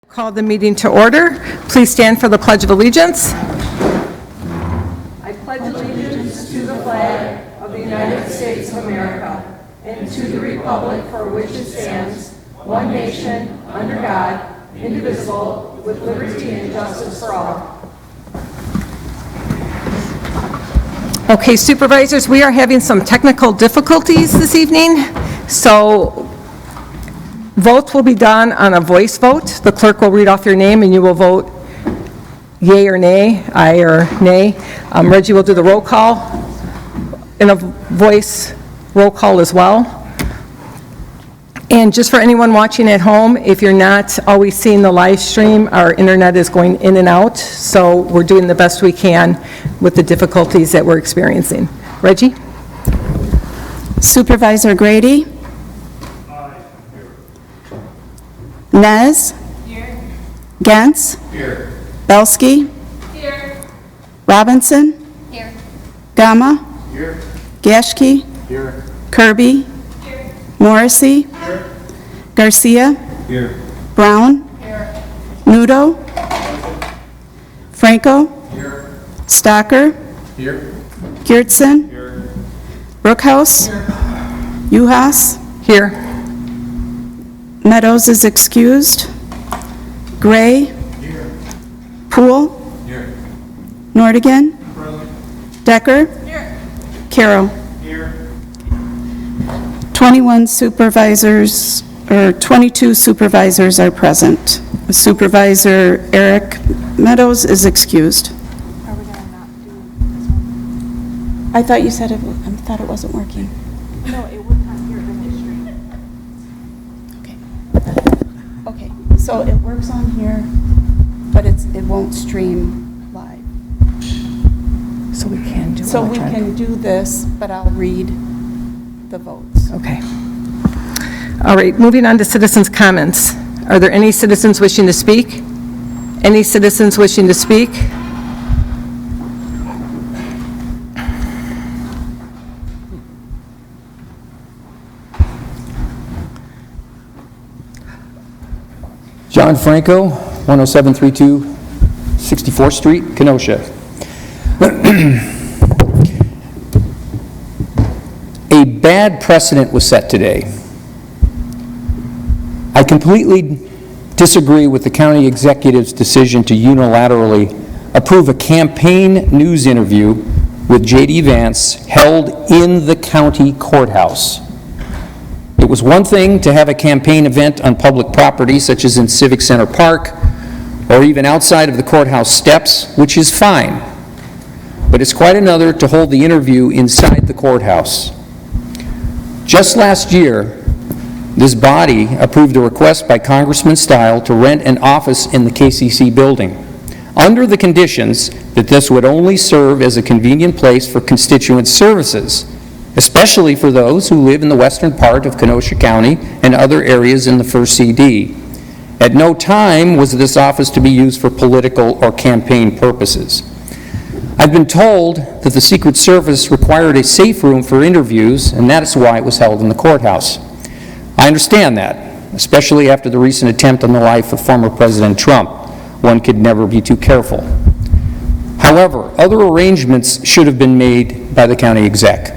Call the meeting to order. Please stand for the Pledge of Allegiance. I pledge allegiance to the flag of the United States of America and to the republic for which it stands, one nation, under God, indivisible, with liberty and justice for all. Okay, supervisors, we are having some technical difficulties this evening, so votes will be done on a voice vote. The clerk will read off your name and you will vote yay or nay, aye or nay. Reggie will do the roll call in a voice roll call as well. And just for anyone watching at home, if you're not always seeing the live stream, our internet is going in and out, so we're doing the best we can with the difficulties that we're experiencing. Reggie? Supervisor Grady? Nez? Here. Gantz? Here. Belsky? Here. Robinson? Here. Gama? Here. Gashke? Here. Kirby? Here. Morrissey? Here. Garcia? Here. Brown? Here. Nudo? Franco? Here. Stocker? Here. Geertsen? Here. Brookhouse? Uhas? Here. Meadows is excused. Gray? Here. Poole? Here. Nordigan? Present. Decker? Here. Carroll? Here. 21 supervisors, or 22 supervisors are present. Supervisor Eric Meadows is excused. Are we gonna not do this one? I thought you said I thought it wasn't working. No, it would not here in this stream. Okay. Okay, so it works on here, but it won't stream live. So we can do So we electronic. can do this, but I'll read the votes. Okay. All right, moving on to citizens' comments. Are there any citizens wishing to speak? Any citizens wishing to speak? John Franco, 10732 64th Street, Kenosha. A bad precedent was set today. I completely disagree with the county executive's decision to unilaterally approve a campaign news interview with J.D. Vance held in the county courthouse. It was one thing to have a campaign event on public property, such as in Civic Center Park, or even outside of the courthouse steps, which is fine. But it's quite another to hold the interview inside the courthouse. Just last year, this body approved a request by Congressman Stile to rent an office in the KCC building, under the conditions that this would only serve as a convenient place for constituent services, especially for those who live in the western part of Kenosha County and other areas in the first CD. At no time was this office to be used for political or campaign purposes. I've been told that the Secret Service required a safe room for interviews, and that is why it was held in the courthouse. I understand that, especially after the recent attempt on the life of former President Trump. One could never be too careful. However, other arrangements should have been made by the county exec.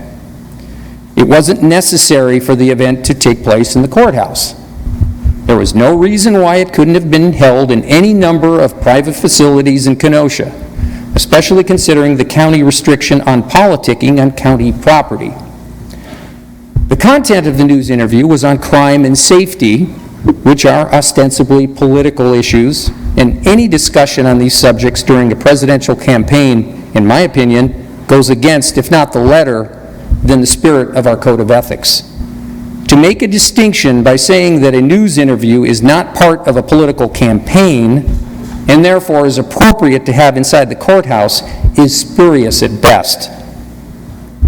It wasn't necessary for the event to take place in the courthouse. There was no reason why it couldn't have been held in any number of private facilities in Kenosha, especially considering the county restriction on politicking on county property. The content of the news interview was on crime and safety, which are ostensibly political issues, and any discussion on these subjects during a presidential campaign, in my opinion, goes against, if not the letter, then the spirit of our code of ethics. To make a distinction by saying that a news interview is not part of a political campaign and therefore is appropriate to have inside the courthouse is spurious at best.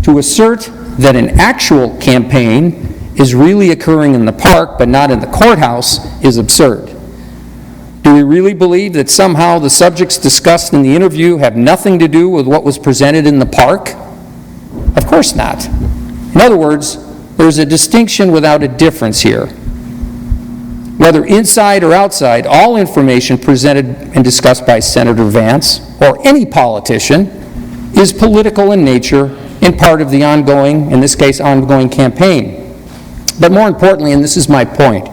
To assert that an actual campaign is really occurring in the park but not in the courthouse is absurd. Do we really believe that somehow the subjects discussed in the interview have nothing to do with what was presented in the park? Of course not. In other words, there's a distinction without a difference here. Whether inside or outside, all information presented and discussed by Senator Vance or any politician is political in nature and part of the ongoing, in this case, ongoing campaign. But more importantly, and this is my point,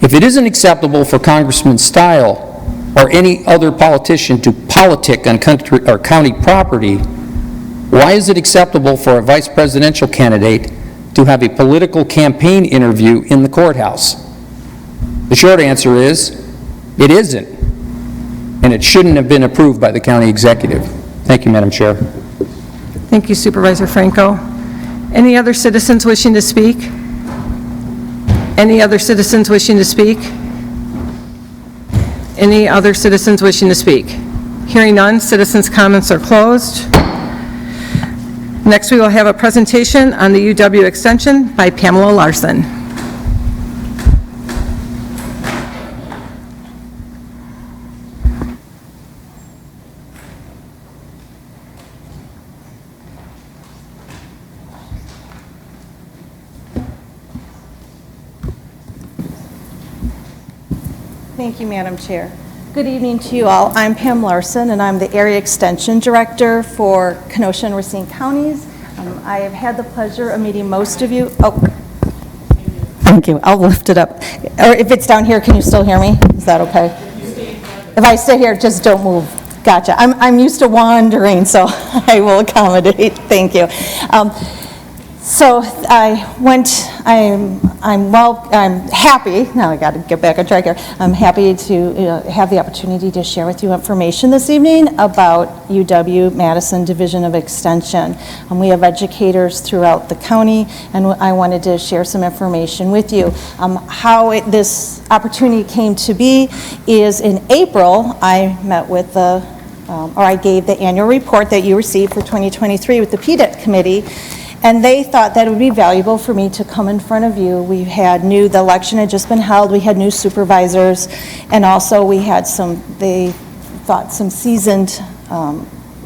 if it isn't acceptable for Congressman Style or any other politician to politic on country or county property, why is it acceptable for a vice presidential candidate to have a political campaign interview in the courthouse? The short answer is, it isn't, and it shouldn't have been approved by the county executive. Thank you, Madam Chair. Thank you, Supervisor Franco. Any other citizens wishing to speak? Any other citizens wishing to speak? Any other citizens wishing to speak? Hearing none, citizens' comments are closed. Next, we will have a presentation on the UW extension by Pamela Larson. Thank you, Madam Chair. Good evening to you all. I'm Pam Larson, and I'm the Area Extension Director for Kenosha and Racine counties. I have had the pleasure of meeting most of you. Oh, thank you. I'll lift it up. Or if it's down here, can you still hear me? Is that okay? If I stay here, just don't move. Gotcha. I'm used to wandering, so I will accommodate. Thank you. So I'm happy, now I got to get back on track here, I'm happy to have the opportunity to share with you information this evening about UW-Madison Division of Extension. We have educators throughout the county, and I wanted to share some information with you. How this opportunity came to be is in April, I met with I gave the annual report that you received for 2023 with the PDET committee. And they thought that it would be valuable for me to come in front of you. The election had just been held, we had new supervisors, and also we had they thought some seasoned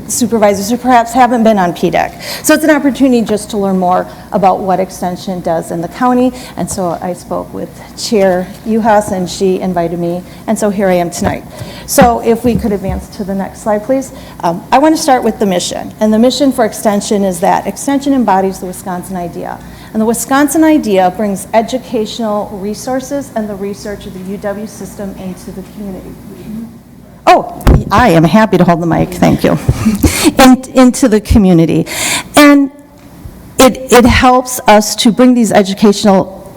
supervisors who perhaps haven't been on PDEC. So it's an opportunity just to learn more about what Extension does in the county. And so I spoke with Chair Uhas, and she invited me, and so here I am tonight. So if we could advance to the next slide, please. I want to start with the mission. And the mission for Extension is that Extension embodies the Wisconsin idea. And the Wisconsin idea brings educational resources and the research of the UW system into the community. Oh, I am happy to hold the mic, thank you. Into the community. And it helps us to bring these educational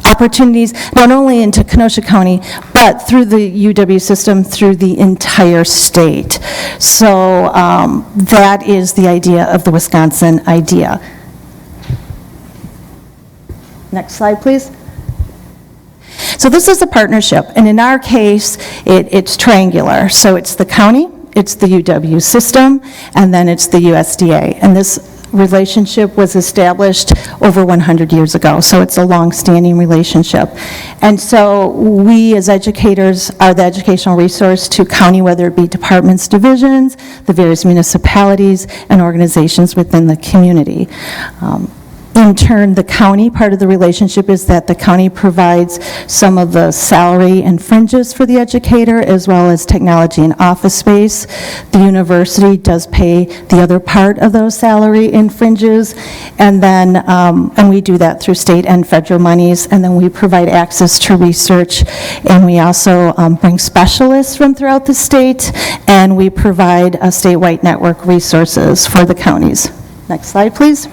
opportunities not only into Kenosha County, but through the UW system, through the entire state. So that is the idea of the Wisconsin idea. Next slide, please. So this is a partnership, and in our case, it's triangular. So it's the county, it's the UW system, and then it's the USDA. And this relationship was established over 100 years ago, so it's a long-standing relationship. And so we as educators are the educational resource to county, whether it be departments, divisions, the various municipalities, and organizations within the community. In turn, the county, part of the relationship is that the county provides some of the salary and fringes for the educator, as well as technology and office space. The university does pay the other part of those salary and fringes, and then, and we do that through state and federal monies, and then we provide access to research, and we also bring specialists from throughout the state, and we provide a statewide network resources for the counties. Next slide, please.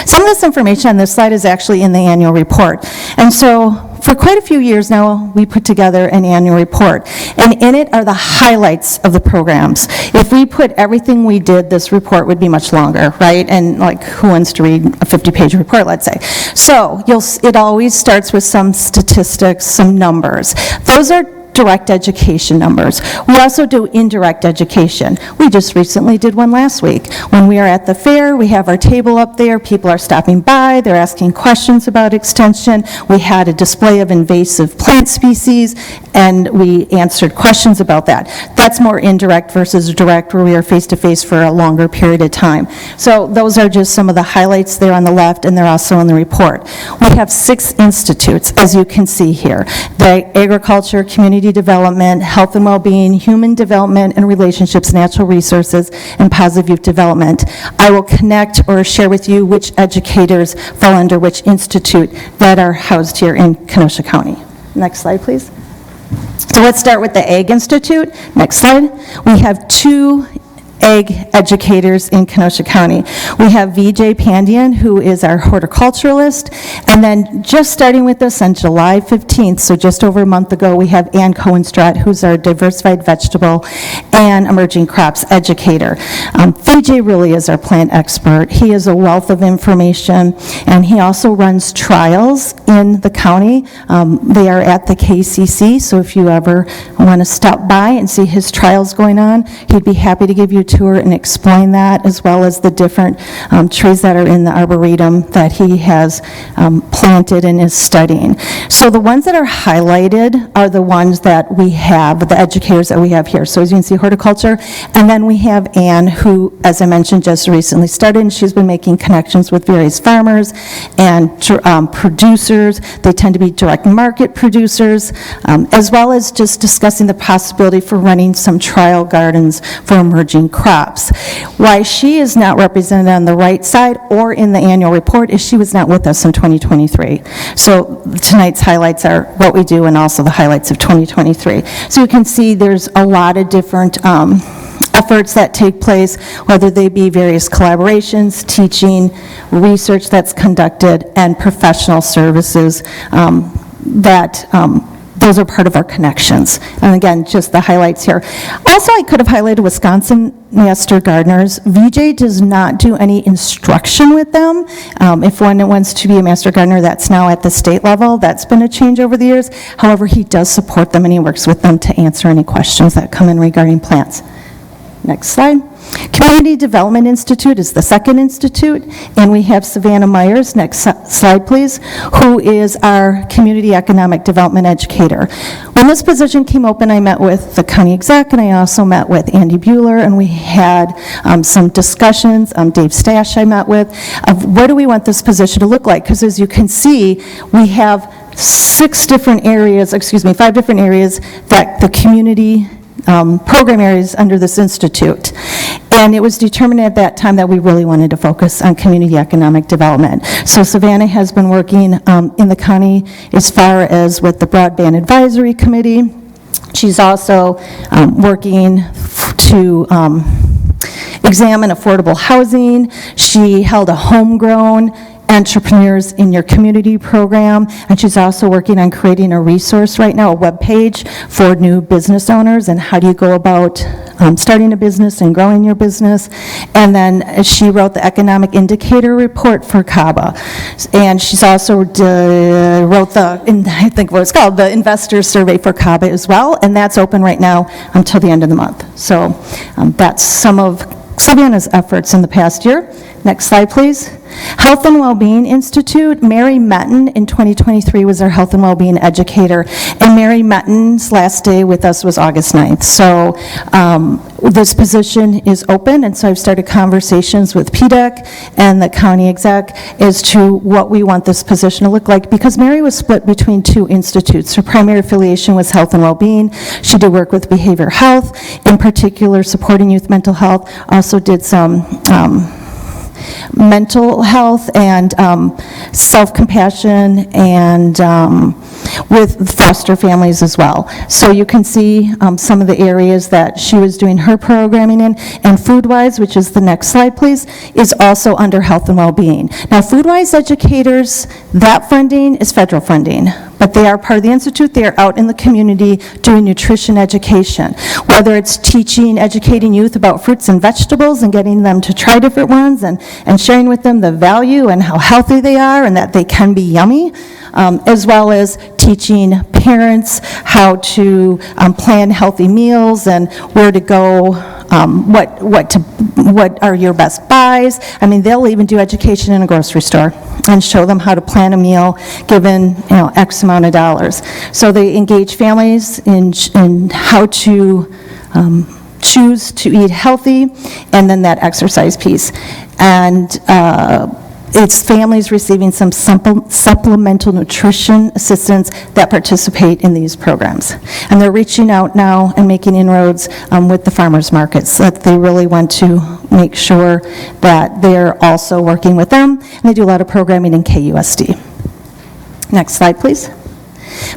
Some of this information on this slide is actually in the annual report. And so for quite a few years now, we put together an annual report. And in it are the highlights of the programs. If we put everything we did, this report would be much longer, right? And like, who wants to read a 50-page report, let's say? So it always starts with some statistics, some numbers. Those are direct education numbers. We also do indirect education. We just recently did one last week. When we are at the fair, we have our table up there, people are stopping by, they're asking questions about extension. We had a display of invasive plant species, and we answered questions about that. That's more indirect versus direct, where we are face-to-face for a longer period of time. So those are just some of the highlights there on the left, and they're also in the report. We have 6 institutes, as you can see here. The agriculture, community development, health and well-being, human development and relationships, natural resources, and positive youth development. I will connect or share with you which educators fall under which institute that are housed here in Kenosha County. Next slide, please. So let's start with the Ag Institute. Next slide. We have 2 ag educators in Kenosha County. We have VJ Pandian, who is our horticulturalist, and then just starting with us on July 15th, so just over a month ago, we have Ann Cohenstrat, who's our diversified vegetable and emerging crops educator. VJ really is our plant expert. He is a wealth of information, and he also runs trials in the county. They are at the KCC, so if you ever want to stop by and see his trials going on, he'd be happy to give you a tour and explain that, as well as the different trees that are in the arboretum that he has planted and is studying. So the ones that are highlighted are the ones that we have, the educators that we have here. So as you can see, horticulture, and then we have Ann, who, as I mentioned, just recently started, and she's been making connections with various farmers and producers. They tend to be direct market producers, as well as just discussing the possibility for running some trial gardens for emerging crops. Why she is not represented on the right side or in the annual report is she was not with us in 2023. So tonight's highlights are what we do and also the highlights of 2023. So you can see there's a lot of different efforts that take place, whether they be various collaborations, teaching, research that's conducted, and professional services those are part of our connections. And again, just the highlights here. Also, I could have highlighted Wisconsin Master Gardeners. VJ does not do any instruction with them. If one wants to be a Master Gardener, that's now at the state level. That's been a change over the years. However, he does support them and he works with them to answer any questions that come in regarding plants. Next slide. Community Development Institute is the second institute, and we have Savannah Myers, next slide please, who is our community economic development educator. When this position came open, I met with the county exec, and I also met with Andy Bueller, and we had some discussions, Dave Stash I met with, of what do we want this position to look like, because as you can see, we have 5 different areas that the community program areas under this institute. And it was determined at that time that we really wanted to focus on community economic development. So Savannah has been working in the county as far as with the Broadband Advisory Committee. She's also working to examine affordable housing. She held a homegrown Entrepreneurs in Your Community program, and she's also working on creating a resource right now, a web page for new business owners and how do you go about starting a business and growing your business. And then she wrote the economic indicator report for CABA, and she's also wrote I think what it's called, the investor survey for CABA as well, and that's open right now until the end of the month. So that's some of Savannah's efforts in the past year. Next slide, please. Health and Wellbeing Institute, Mary Metton in 2023 was our health and wellbeing educator, and Mary Metton's last day with us was August 9th. So this position is open, and so I've started conversations with PDEC and the county exec as to what we want this position to look like, because Mary was split between 2 institutes. Her primary affiliation was health and wellbeing. She did work with behavioral health, in particular supporting youth mental health, also did some mental health and self-compassion and with foster families as well. So you can see some of the areas that she was doing her programming in, and FoodWise, which is the next slide please, is also under health and well-being. Now FoodWise educators, that funding is federal funding, but they are part of the institute. They are out in the community doing nutrition education, whether it's teaching, educating youth about fruits and vegetables and getting them to try different ones and sharing with them the value and how healthy they are and that they can be yummy. as well as teaching parents how to plan healthy meals and where to go, what are your best buys. I mean, they'll even do education in a grocery store and show them how to plan a meal given, X amount of dollars. So they engage families in how to choose to eat healthy, and then that exercise piece. And it's families receiving some supplemental nutrition assistance that participate in these programs. And they're reaching out now and making inroads with the farmers markets, that they really want to make sure that they're also working with them. And they do a lot of programming in KUSD. Next slide, please.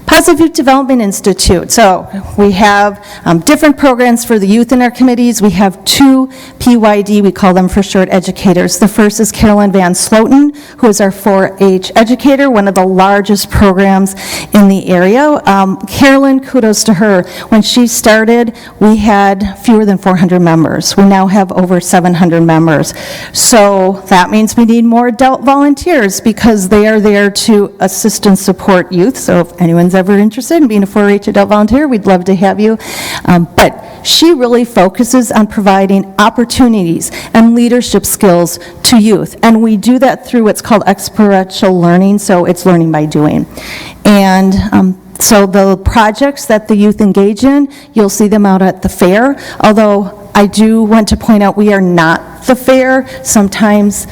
Positive Youth Development Institute. So we have different programs for the youth in our committees. We have 2 PYD, we call them for short educators. The first is Carolyn Van Sloten, who is our 4-H educator, one of the largest programs in the area. Carolyn, kudos to her. When she started, we had fewer than 400 members. We now have over 700 members. So that means we need more adult volunteers because they are there to assist and support youth. So if anyone's ever interested in being a 4-H adult volunteer, we'd love to have you. But she really focuses on providing opportunities and leadership skills to youth. And we do that through what's called experiential learning, so it's learning by doing. And so the projects that the youth engage in, you'll see them out at the fair, although I do want to point out we are not the fair. Sometimes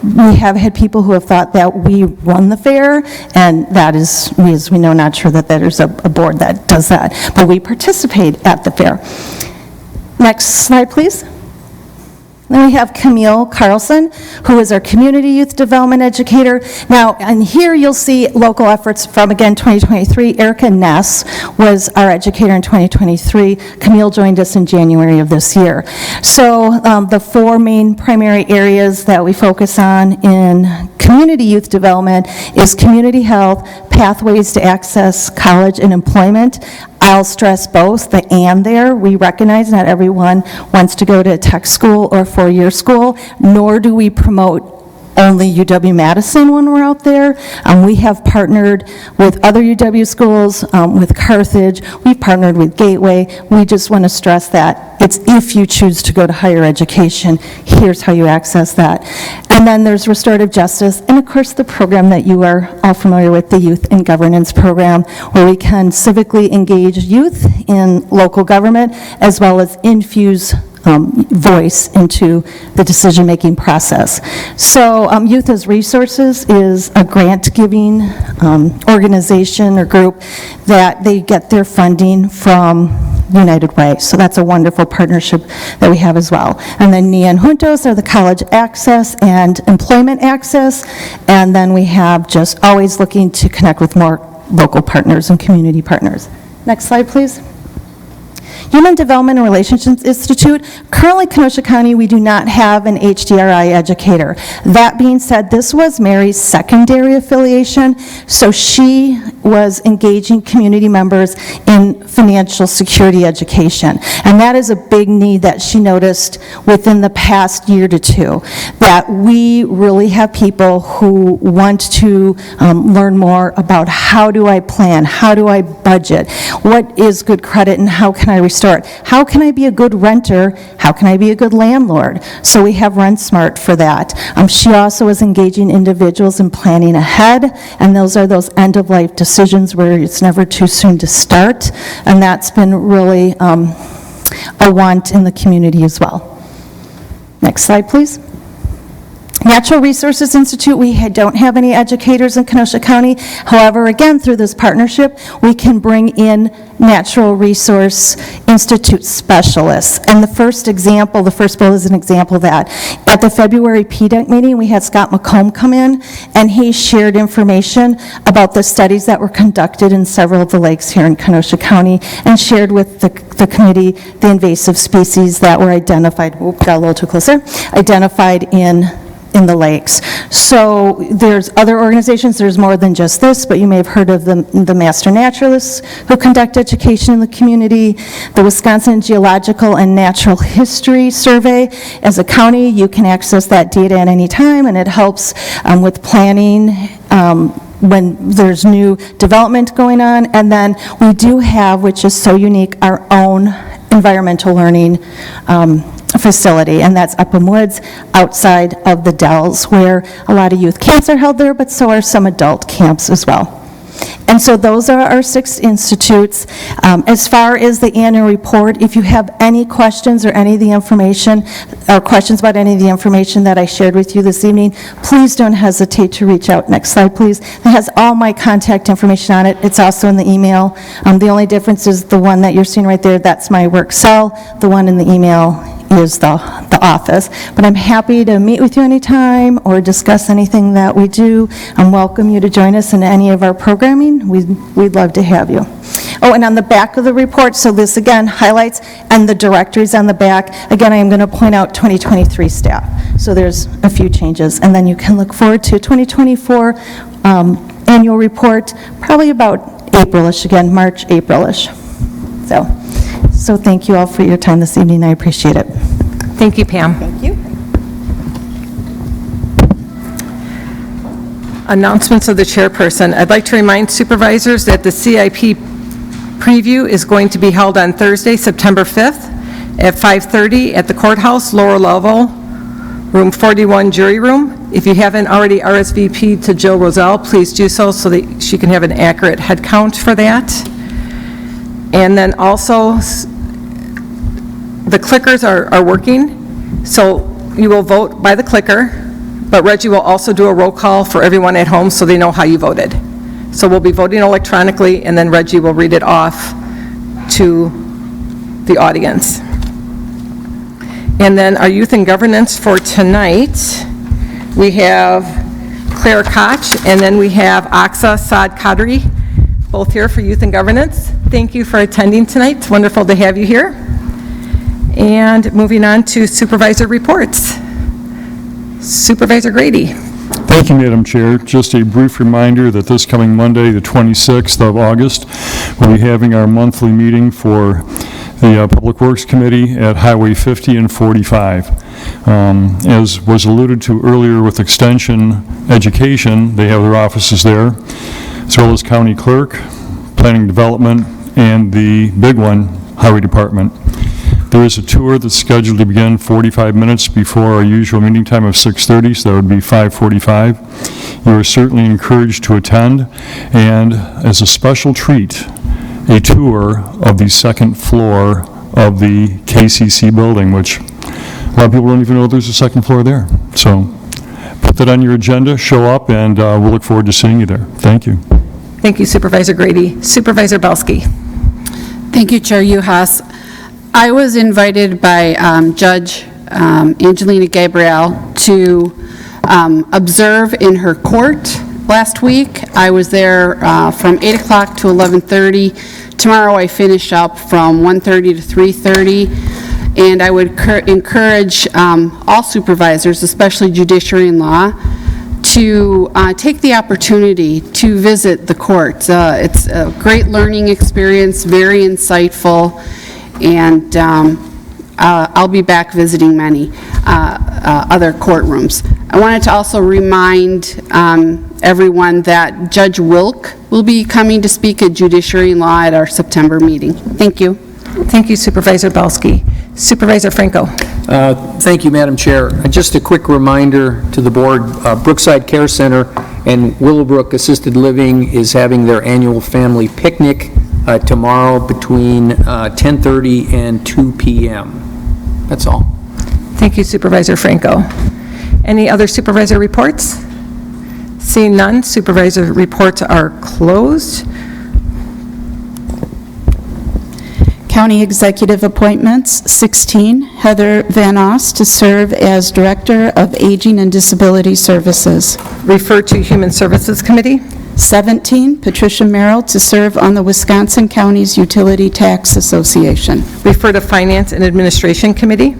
we have had people who have thought that we run the fair, and that is, as we know, not true that there's a board that does that, but we participate at the fair. Next slide, please. Then we have Camille Carlson, who is our community youth development educator. Now, and here you'll see local efforts from, again, 2023. Erica Ness was our educator in 2023. Camille joined us in January of this year. So the 4 main primary areas that we focus on in community youth development is community health, pathways to access college and employment. I'll stress both, the and there. We recognize not everyone wants to go to a tech school or a 4-year school, nor do we promote only UW-Madison when we're out there. We have partnered with other UW schools, with Carthage. We've partnered with Gateway. We just want to stress that it's if you choose to go to higher education, here's how you access that. And then there's restorative justice, and of course the program that you are all familiar with, the Youth in Governance program, where we can civically engage youth in local government as well as infuse voice into the decision-making process. So Youth as Resources is a grant-giving organization or group that they get their funding from United Way. So that's a wonderful partnership that we have as well. And then NIA and Juntos are the college access and employment access. And then we have just always looking to connect with more local partners and community partners. Next slide, please. Human Development and Relationships Institute. Currently, Kenosha County, we do not have an HDRI educator. That being said, this was Mary's secondary affiliation, so she was engaging community members in financial security education. And that is a big need that she noticed within the past year to 2, that we really have people who want to learn more about how do I plan, how do I budget, what is good credit, and how can I restore it? How can I be a good renter? How can I be a good landlord? So we have Rent Smart for that. She also is engaging individuals in planning ahead, and those are those end-of-life decisions where it's never too soon to start, and that's been really a want in the community as well. Next slide, please. Natural Resources Institute, we don't have any educators in Kenosha County. However, again, through this partnership, we can bring in Natural Resource Institute specialists. And the first bill is an example of that. At the February PDEC meeting, we had Scott McComb come in, and he shared information about the studies that were conducted in several of the lakes here in Kenosha County, and shared with the committee the invasive species that were identified, got a little too close there, identified in the lakes. So there's other organizations, there's more than just this, but you may have heard of the Master Naturalists who conduct education in the community, the Wisconsin Geological and Natural History Survey. As a county, you can access that data at any time, and it helps with planning when there's new development going on. And then we do have, which is so unique, our own environmental learning facility, and that's Upham Woods, outside of the Dells, where a lot of youth camps are held there, but so are some adult camps as well. And so those are our 6 institutes. As far as the annual report, if you have any questions or any of the information, or questions about any of the information that I shared with you this evening, please don't hesitate to reach out. Next slide, please. It has all my contact information on it. It's also in the email. The only difference is the one that you're seeing right there, that's my work cell. The one in the email is the office. But I'm happy to meet with you anytime or discuss anything that we do. And welcome you to join us in any of our programming. We'd love to have you. Oh, and on the back of the report, so this again highlights, and the directories on the back, again, I am going to point out 2023 staff. So there's a few changes. And then you can look forward to 2024 annual report, probably about April-ish, again, March, April-ish. So thank you all for your time this evening. I appreciate it. Thank you, Pam. Thank you. Announcements of the chairperson. I'd like to remind supervisors that the CIP preview is going to be held on Thursday, September 5th at 5:30 at the courthouse, lower level, room 41, jury room. If you haven't already RSVP'd to Jill Roselle, please do so that she can have an accurate head count for that. And then also, the clickers are working, so you will vote by the clicker, but Reggie will also do a roll call for everyone at home so they know how you voted. So we'll be voting electronically, and then Reggie will read it off to the audience. And then our youth and governance for tonight, we have Claire Koch, and then we have Aksa Saad Kadri, both here for youth and governance. Thank you for attending tonight. It's wonderful to have you here. And moving on to supervisor reports. Supervisor Grady. Thank you, Madam Chair. Just a brief reminder that this coming Monday, the 26th of August, we'll be having our monthly meeting for the Public Works Committee at Highway 50 and 45. As was alluded to earlier with Extension Education, they have their offices there, as well as County Clerk, Planning Development, and the big one, Highway Department. There is a tour that's scheduled to begin 45 minutes before our usual meeting time of 6:30, so that would be 5:45. You are certainly encouraged to attend, and as a special treat, a tour of the second floor of the KCC building, which a lot of people don't even know there's a second floor there. So put that on your agenda, show up, and we'll look forward to seeing you there. Thank you. Thank you, Supervisor Grady. Supervisor Belsky. Thank you, Chair Uhas. I was invited by Judge Angelina Gabriel to observe in her court last week. I was there from 8 o'clock to 11:30. Tomorrow I finish up from 1:30 to 3:30. And I would encourage all supervisors, especially judiciary and law, to take the opportunity to visit the courts. It's a great learning experience, very insightful, and I'll be back visiting many other courtrooms. I wanted to also remind everyone that Judge Wilk will be coming to speak at Judiciary and Law at our September meeting. Thank you. Thank you, Supervisor Belsky. Supervisor Franco. Thank you, Madam Chair. Just a quick reminder to the board, Brookside Care Center and Willowbrook Assisted Living is having their annual family picnic tomorrow between 10:30 and 2 p.m. That's all. Thank you, Supervisor Franco. Any other supervisor reports? Seeing none, supervisor reports are closed. County executive appointments, 16, Heather Van Oss to serve as Director of Aging and Disability Services. Refer to Human Services Committee. 17, Patricia Merrill to serve on the Wisconsin Counties Utility Tax Association. Refer to Finance and Administration Committee.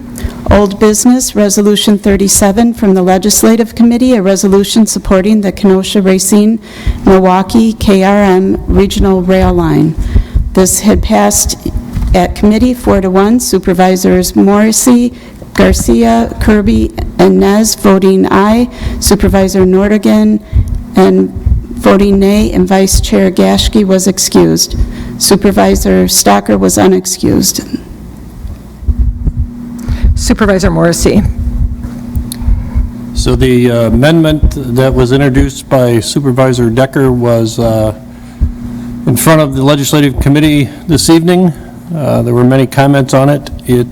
Old business, Resolution 37 from the Legislative Committee, a resolution supporting the Kenosha Racine Milwaukee KRM Regional Rail Line. This had passed at committee 4-1, Supervisors Morrissey, Garcia, Kirby, and Nez voting aye, Supervisor Nordigan and voting nay, and Vice Chair Gashke was excused. Supervisor Stocker was unexcused. Supervisor Morrissey. So the amendment that was introduced by Supervisor Decker was in front of the Legislative Committee this evening. There were many comments on it. It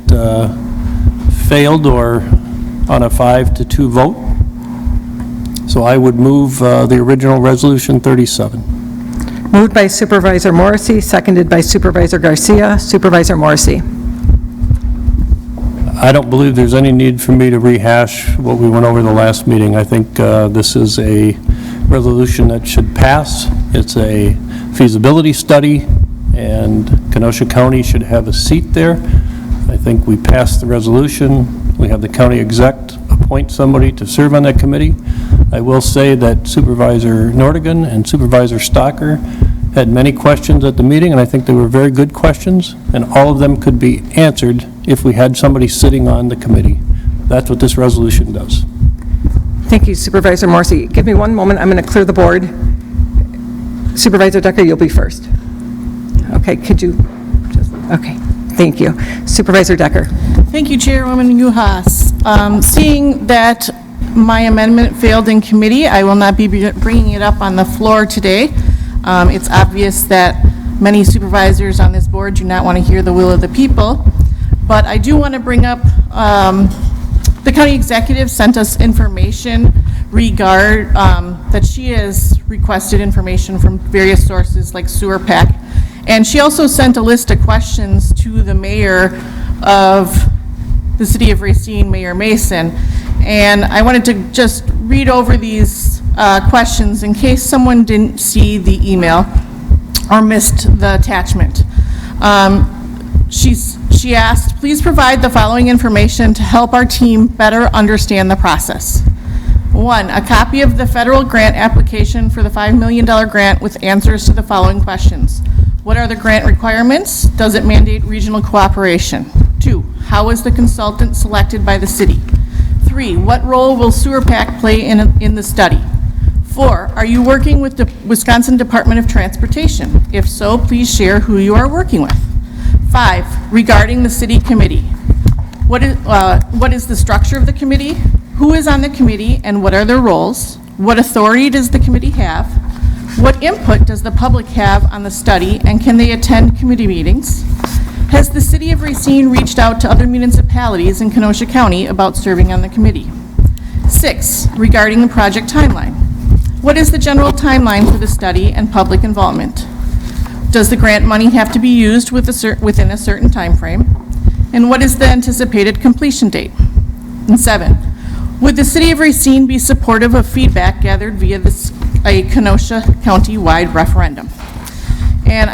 failed or on a 5-2 vote. So I would move the original Resolution 37. Moved by Supervisor Morrissey, seconded by Supervisor Garcia. Supervisor Morrissey. I don't believe there's any need for me to rehash what we went over the last meeting. I think this is a resolution that should pass. It's a feasibility study, and Kenosha County should have a seat there. I think we passed the resolution. We have the county exec appoint somebody to serve on that committee. I will say that Supervisor Nordigan and Supervisor Stocker had many questions at the meeting, and I think they were very good questions, and all of them could be answered if we had somebody sitting on the committee. That's what this resolution does. Thank you, Supervisor Morrissey. Give me one moment. I'm going to clear the board. Supervisor Decker, you'll be first. Okay, could you just, okay, thank you. Supervisor Decker. Thank you, Chairwoman Uhas. Seeing that my amendment failed in committee, I will not be bringing it up on the floor today. It's obvious that many supervisors on this board do not want to hear the will of the people, but I do want to bring up the county executive sent us information that she has requested information from various sources like Sewer PAC, and she also sent a list of questions to the mayor of the city of Racine, Mayor Mason, and I wanted to just read over these questions in case someone didn't see the email or missed the attachment. She asked, please provide the following information to help our team better understand the process. 1, a copy of the federal grant application for the $5 million grant with answers to the following questions. What are the grant requirements? Does it mandate regional cooperation? 2, how was the consultant selected by the city? 3, what role will Sewer PAC play in the study? 4, are you working with the Wisconsin Department of Transportation? If so, please share who you are working with. 5, regarding the city committee. What is the structure of the committee? Who is on the committee and what are their roles? What authority does the committee have? What input does the public have on the study and can they attend committee meetings? Has the city of Racine reached out to other municipalities in Kenosha County about serving on the committee? 6, regarding the project timeline. What is the general timeline for the study and public involvement? Does the grant money have to be used within a certain time frame? And what is the anticipated completion date? And 7, would the city of Racine be supportive of feedback gathered via a Kenosha County-wide referendum? And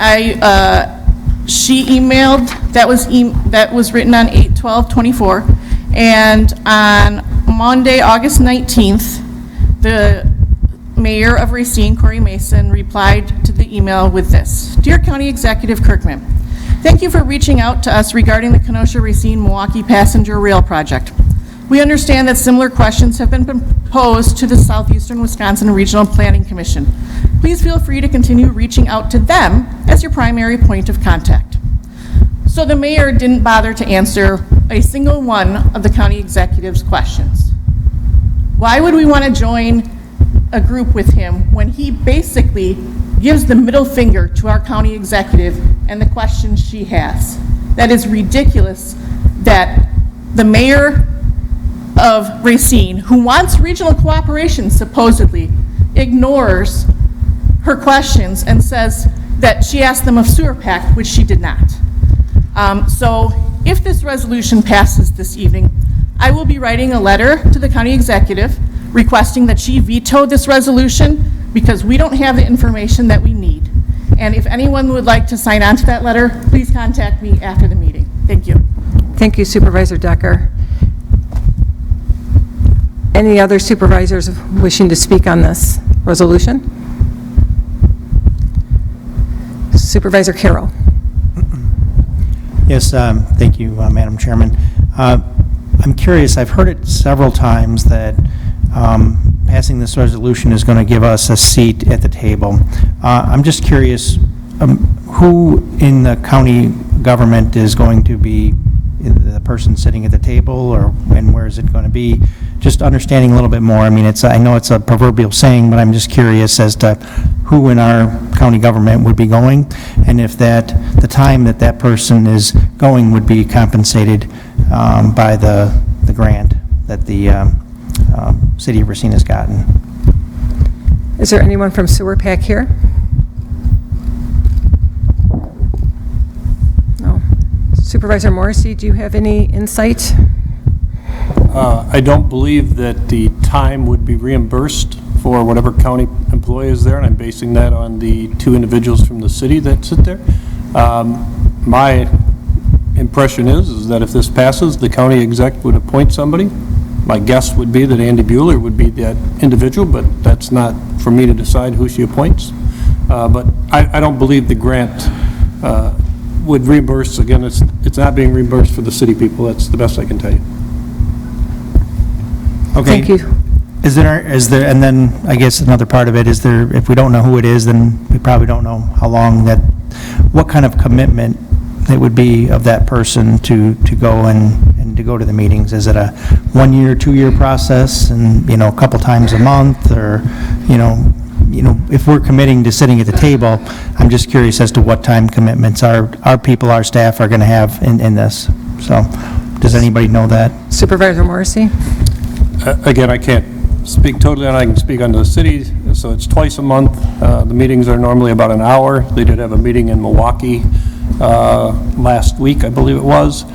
she emailed, that was written on 8/12/24, and on Monday, August 19th, the mayor of Racine, Corey Mason, replied to the email with this. Dear County Executive Kirkman, thank you for reaching out to us regarding the Kenosha-Racine-Milwaukee Passenger Rail Project. We understand that similar questions have been posed to the Southeastern Wisconsin Regional Planning Commission. Please feel free to continue reaching out to them as your primary point of contact. So the mayor didn't bother to answer a single one of the county executive's questions. Why would we want to join a group with him when he basically gives the middle finger to our county executive and the questions she has? That is ridiculous that the mayor of Racine, who wants regional cooperation supposedly, ignores her questions and says that she asked them of Sewer PAC, which she did not. So if this resolution passes this evening, I will be writing a letter to the county executive requesting that she veto this resolution because we don't have the information that we need. And if anyone would like to sign on to that letter, please contact me after the meeting. Thank you. Thank you, Supervisor Decker. Any other supervisors wishing to speak on this resolution? Supervisor Carroll. Yes, thank you, Madam Chairman. I'm curious, I've heard it several times that passing this resolution is going to give us a seat at the table. I'm just curious, who in the county government is going to be the person sitting at the table, and where is it going to be? Just understanding a little bit more. I mean, I know it's a proverbial saying, but I'm just curious as to who in our county government would be going, and if the time that person is going would be compensated by the grant that the city of Racine has gotten. Is there anyone from Sewer PAC here? No. Supervisor Morrissey, do you have any insight? I don't believe that the time would be reimbursed for whatever county employee is there, and I'm basing that on the two individuals from the city that sit there. My impression is that if this passes, the county exec would appoint somebody. My guess would be that Andy Bueller would be that individual, but that's not for me to decide who she appoints. But I don't believe the grant would reimburse. Again, it's not being reimbursed for the city people. That's the best I can tell you. Okay. Thank you. Is there, and then I guess another part of it is there, if we don't know who it is, then we probably don't know how long what kind of commitment it would be of that person to go and to go to the meetings. Is it a 1 year, 2 year process, and a couple times a month, or if we're committing to sitting at the table, I'm just curious as to what time commitments our people, our staff are going to have in this. So, does anybody know that? Supervisor Morrissey? Again, I can't speak totally on it. I can speak on the city. So it's twice a month. The meetings are normally about an hour. They did have a meeting in Milwaukee last week, I believe it was.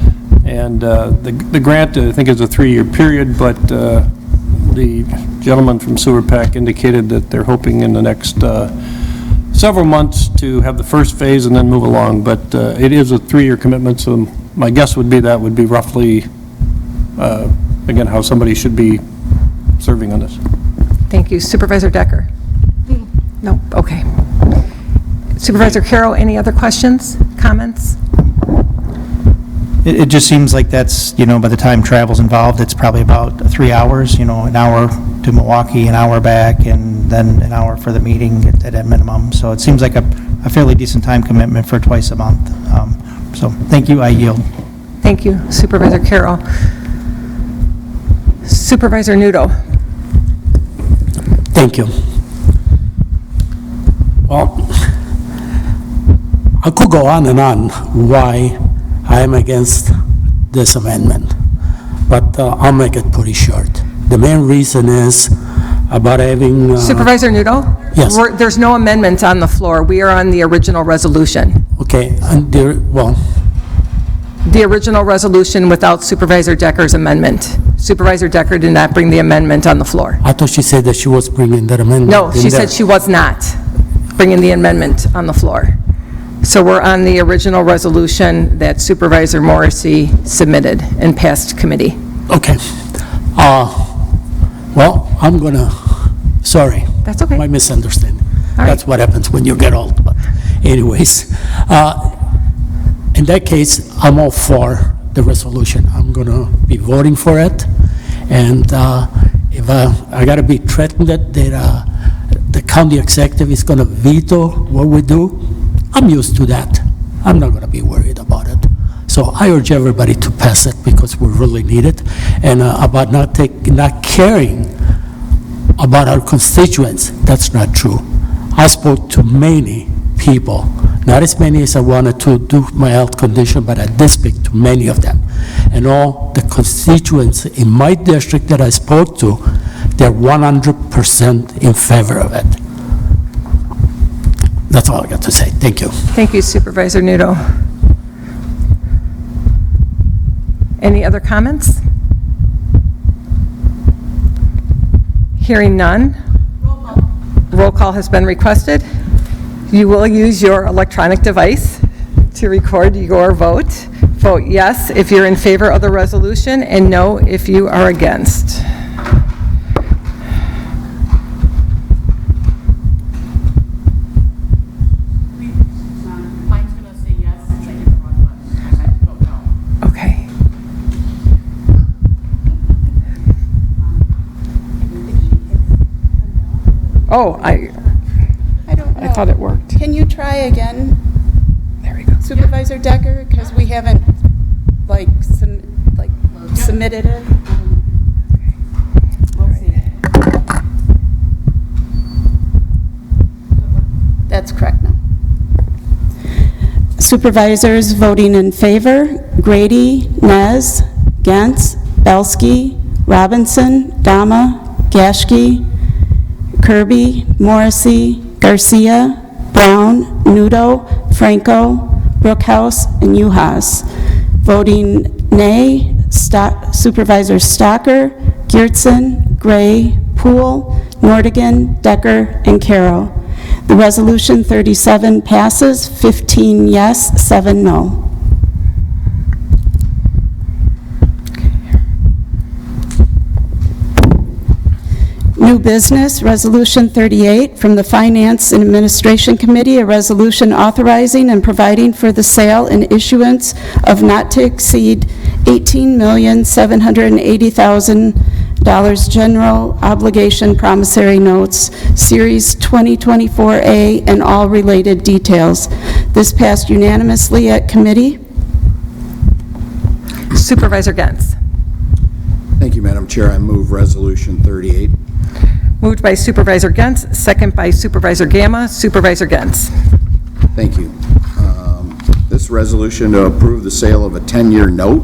And the grant, I think, is a 3-year period, but the gentleman from Sewer PAC indicated that they're hoping in the next several months to have the first phase and then move along. But it is a 3-year commitment, so my guess would be that would be roughly, again, how somebody should be serving on this. Thank you. Supervisor Decker? No? Okay. Supervisor Carroll, any other questions, comments? It just seems like that's, by the time travel's involved, it's probably about 3 hours, an hour to Milwaukee, an hour back, and then an hour for the meeting at a minimum. So it seems like a fairly decent time commitment for twice a month. So thank you, I yield. Thank you, Supervisor Carroll. Supervisor Nudo? Thank you. Well, I could go on and on why I am against this amendment, but I'll make it pretty short. The main reason is about having... Supervisor Nudo? Yes. There's no amendment on the floor. We are on the original resolution. Okay, and there, well... The original resolution without Supervisor Decker's amendment. Supervisor Decker did not bring the amendment on the floor. I thought she said that she was bringing that amendment. No, she said she was not bringing the amendment on the floor. So we're on the original resolution that Supervisor Morrissey submitted and passed committee. Okay. Well, I'm gonna, sorry. That's okay. My misunderstanding. right. That's what happens when you get old. But anyways, in that case, I'm all for the resolution. I'm gonna be voting for it. And if I gotta be threatened that the county executive is gonna veto what we do, I'm used to that. I'm not gonna be worried about it. So I urge everybody to pass it because we really need it. And about not caring about our constituents, that's not true. I spoke to many people, not as many as I wanted to do my health condition, but I did speak to many of them. And all the constituents in my district that I spoke to, they're 100% in favor of it. That's all I got to say. Thank you. Thank you, Supervisor Nudo. Any other comments? Hearing none. Roll call has been requested. You will use your electronic device to record your vote. Vote yes if you're in favor of the resolution and no if you are against. Mine's going to say yes since I hit the wrong button. I might vote no. Okay. Oh, I don't know. I thought it worked. Can you try again, There we go. Supervisor Decker? Because we haven't, submitted it. That's correct now. Supervisors voting in favor: Grady, Nez, Gantz, Belsky, Robinson, Dama, Gashke, Kirby, Morrissey, Garcia, Brown, Nudo, Franco, Brookhouse, and Uhas. Voting nay: Supervisor Stocker, Geertsen, Gray, Poole, Nordigan, Decker, and Carroll. The resolution 37 passes, 15 yes, 7 no. New business, Resolution 38, from the Finance and Administration Committee, a resolution authorizing and providing for the sale and issuance of not to exceed $18,780,000 general obligation promissory notes, Series 2024A, and all related details. This passed unanimously at committee. Supervisor Gantz. Thank you, Madam Chair. I move Resolution 38. Moved by Supervisor Gantz, second by Supervisor Gamma. Supervisor Gantz. Thank you. This resolution to approve the sale of a 10-year note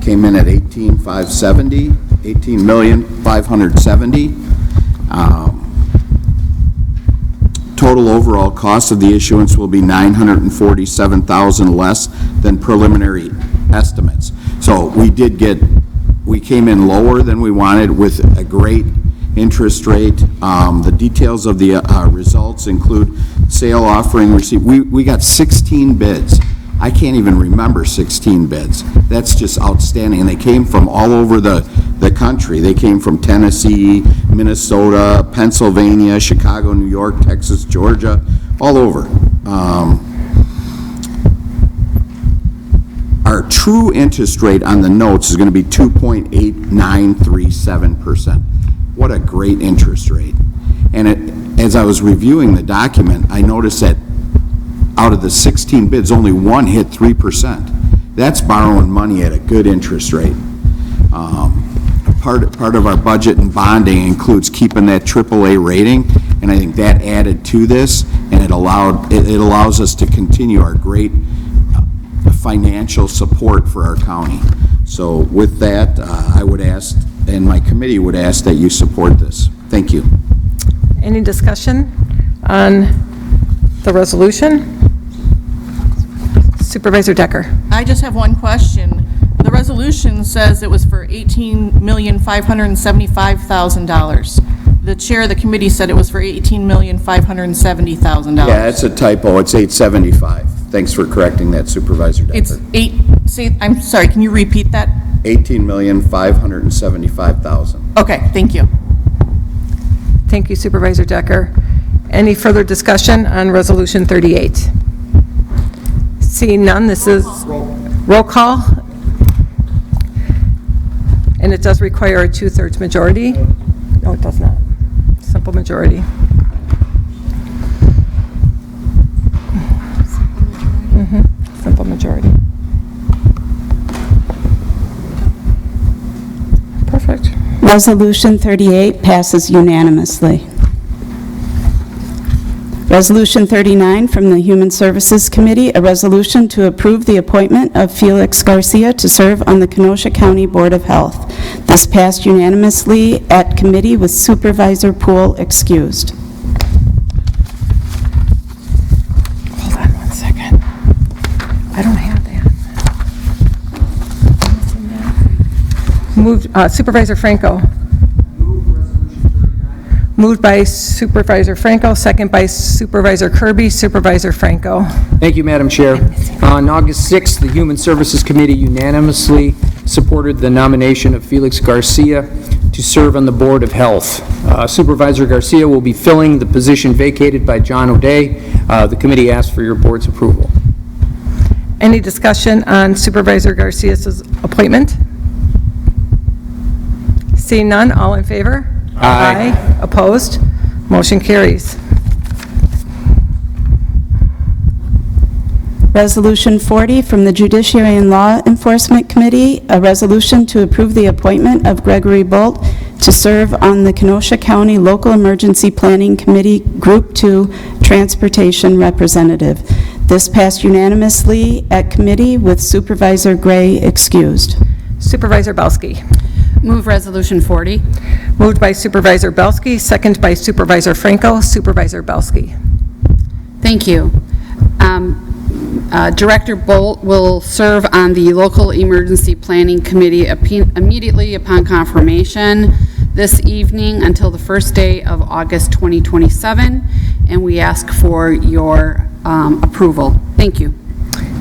came in at $18,570,000. Total overall cost of the issuance will be $947,000 less than preliminary estimates. So we came in lower than we wanted with a great interest rate. The details of the results include sale offering receipt. We got 16 bids. I can't even remember 16 bids. That's just outstanding. And they came from all over the country. They came from Tennessee, Minnesota, Pennsylvania, Chicago, New York, Texas, Georgia, all over. Our true interest rate on the notes is going to be 2.8937%. What a great interest rate. And as I was reviewing the document, I noticed that out of the 16 bids, only one hit 3%. That's borrowing money at a good interest rate. Part of our budget and bonding includes keeping that AAA rating, and I think that added to this, and it allows us to continue our great financial support for our county. So with that, I would ask, and my committee would ask, that you support this. Thank you. Any discussion on the resolution? Supervisor Decker. I just have one question. The resolution says it was for $18,575,000. The chair of the committee said it was for $18,570,000. Yeah, it's a typo. It's 875. Thanks for correcting that, Supervisor Decker. I'm sorry, can you repeat that? $18,575,000. Okay, thank you. Thank you, Supervisor Decker. Any further discussion on Resolution 38? Seeing none, this is roll call. And it does require a 2/3 majority. No, it does not. Simple majority. Simple majority. Perfect. Resolution 38 passes unanimously. Resolution 39 from the Human Services Committee, a resolution to approve the appointment of Felix Garcia to serve on the Kenosha County Board of Health. This passed unanimously at committee with Supervisor Poole excused. Hold on one second. I don't have that. Moved, Supervisor Franco. Moved by Supervisor Franco, second by Supervisor Kirby. Supervisor Franco. Thank you, Madam Chair. On August 6th, the Human Services Committee unanimously supported the nomination of Felix Garcia to serve on the Board of Health. Supervisor Garcia will be filling the position vacated by John O'Day. The committee asks for your board's approval. Any discussion on Supervisor Garcia's appointment? Seeing none, all in favor? Aye. Opposed? Motion carries. Resolution 40 from the Judiciary and Law Enforcement Committee, a resolution to approve the appointment of Gregory Bolt to serve on the Kenosha County Local Emergency Planning Committee Group 2 Transportation Representative. This passed unanimously at committee with Supervisor Gray excused. Supervisor Belski. Move Resolution 40. Moved by Supervisor Belski, second by Supervisor Franco. Supervisor Belski. Thank you. Director Bolt will serve on the Local Emergency Planning Committee immediately upon confirmation this evening until the first day of August 2027, and we ask for your approval. Thank you.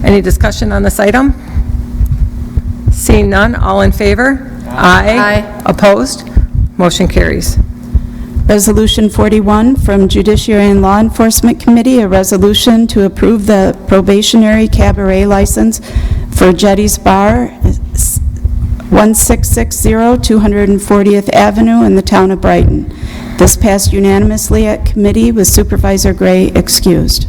Any discussion on this item? Seeing none, all in favor? Aye. Opposed? Motion carries. Resolution 41 from Judiciary and Law Enforcement Committee, a resolution to approve the probationary cabaret license for Jetty's Bar, 1660 240th Avenue in the town of Brighton. This passed unanimously at committee with Supervisor Gray excused.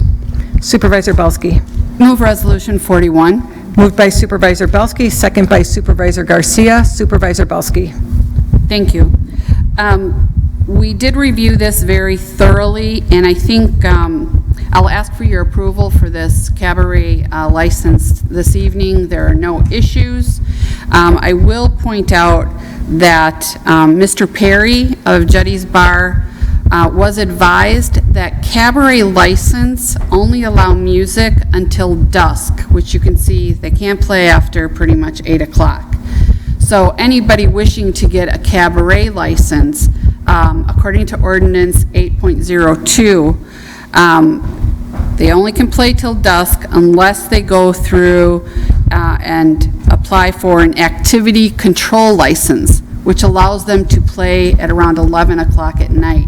Supervisor Belski. Move Resolution 41. Moved by Supervisor Belski, second by Supervisor Garcia. Supervisor Belski. Thank you. We did review this very thoroughly, and I think I'll ask for your approval for this cabaret license this evening. There are no issues. I will point out that Mr. Perry of Jetty's Bar was advised that cabaret license only allow music until dusk, which you can see they can't play after pretty much 8 o'clock. So anybody wishing to get a cabaret license, according to ordinance 8.02, they only can play till dusk unless they go through and apply for an activity control license, which allows them to play at around 11 o'clock at night.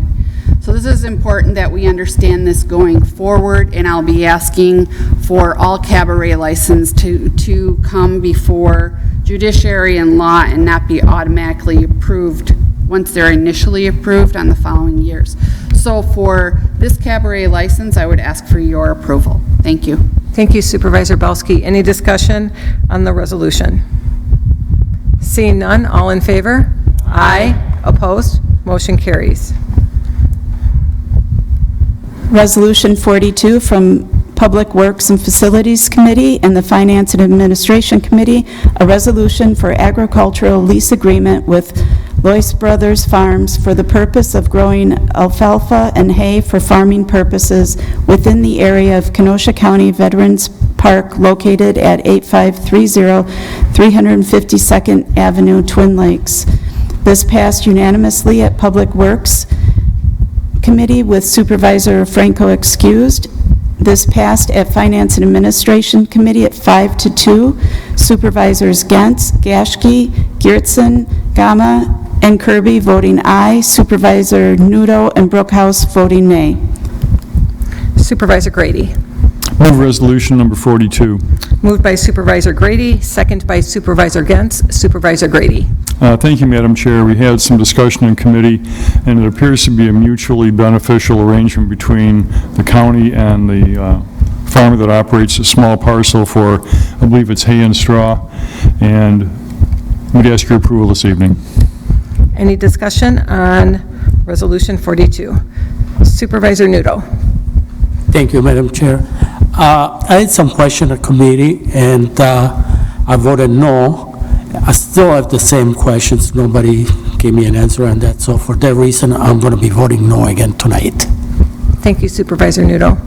So this is important that we understand this going forward, and I'll be asking for all cabaret license to come before Judiciary and Law and not be automatically approved once they're initially approved on the following years. So for this cabaret license, I would ask for your approval. Thank you. Thank you, Supervisor Belski. Any discussion on the resolution? Seeing none, all in favor? Aye. Opposed? Motion carries. Resolution 42 from Public Works and Facilities Committee and the Finance and Administration Committee, a resolution for agricultural lease agreement with Lois Brothers Farms for the purpose of growing alfalfa and hay for farming purposes within the area of Kenosha County Veterans Park located at 8530 352nd Avenue, Twin Lakes. This passed unanimously at Public Works Committee with Supervisor Franco excused. This passed at Finance and Administration Committee at 5-2. Supervisors Gantz, Gashke, Geertsen, Gama, and Kirby voting aye. Supervisor Nudo and Brookhouse voting nay. Supervisor Grady. Move resolution number 42. Moved by Supervisor Grady, second by Supervisor Gentz. Supervisor Grady. Thank you, Madam Chair. We had some discussion in committee, and it appears to be a mutually beneficial arrangement between the county and the farmer that operates a small parcel for, I believe it's hay and straw, and we'd ask your approval this evening. Any discussion on Resolution 42? Supervisor Nudo. Thank you, Madam Chair. I had some question at committee, and I voted no. I still have the same questions. Nobody gave me an answer on that, so for that reason, I'm going to be voting no again tonight. Thank you, Supervisor Nudo.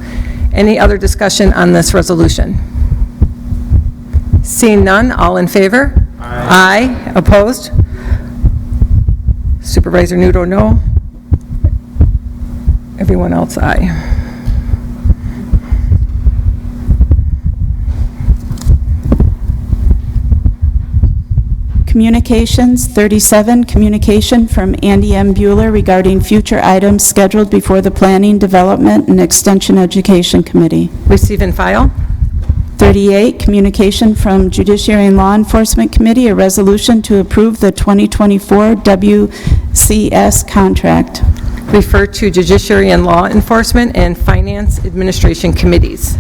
Any other discussion on this resolution? Seeing none, all in favor? Aye. Opposed? Supervisor Nudo, no. Everyone else, aye. Communications, 37, communication from Andy M. Bueller regarding future items scheduled before the Planning, Development, and Extension Education Committee. Receive and file. 38, communication from Judiciary and Law Enforcement Committee, a resolution to approve the 2024 WCS contract. refer to Judiciary and Law Enforcement and Finance Administration Committees.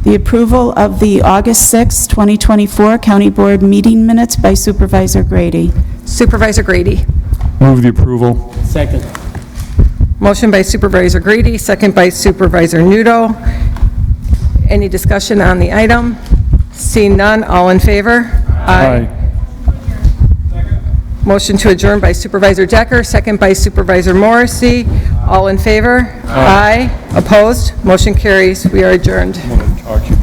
The approval of the August 6, 2024 County Board meeting minutes by Supervisor Grady. Supervisor Grady. Move the approval. Second. Motion by Supervisor Grady, second by Supervisor Nudo. Any discussion on the item? Seeing none, all in favor? Aye. Motion to adjourn by Supervisor Decker, second by Supervisor Morrissey. All in favor? Aye. Opposed? Motion carries. We are adjourned. I want to talk to you